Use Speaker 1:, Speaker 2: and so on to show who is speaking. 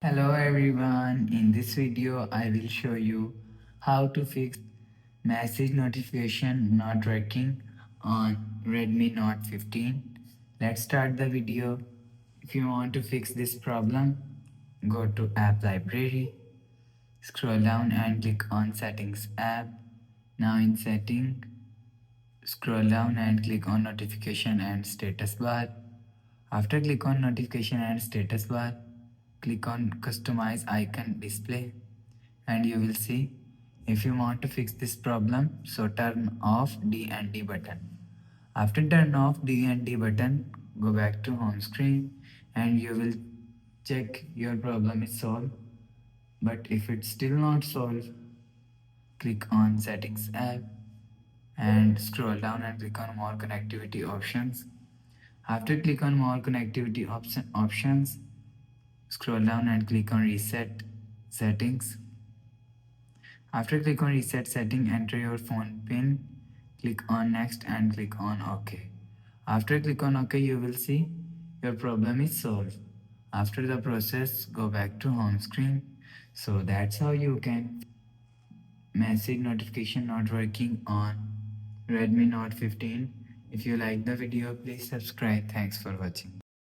Speaker 1: Hello everyone, in this video I will show you how to fix message notification not working on Redmi Note 15. Let's start the video. If you want to fix this problem, go to app library, scroll down and click on settings app. Now in setting, scroll down and click on notification and status bar. After click on notification and status bar, click on customize icon display and you will see. If you want to fix this problem, so turn off D and D button. After turn off D and D button, go back to home screen and you will check your problem is solved. But if it's still not solved, click on settings app and scroll down and click on more connectivity options. After click on more connectivity options, scroll down and click on reset settings. After click on reset setting, enter your phone pin, click on next and click on OK. After click on OK, you will see your problem is solved. After the process, go back to home screen. So that's how you can message notification not working on Redmi Note 15. If you like the video, please subscribe. Thanks for watching.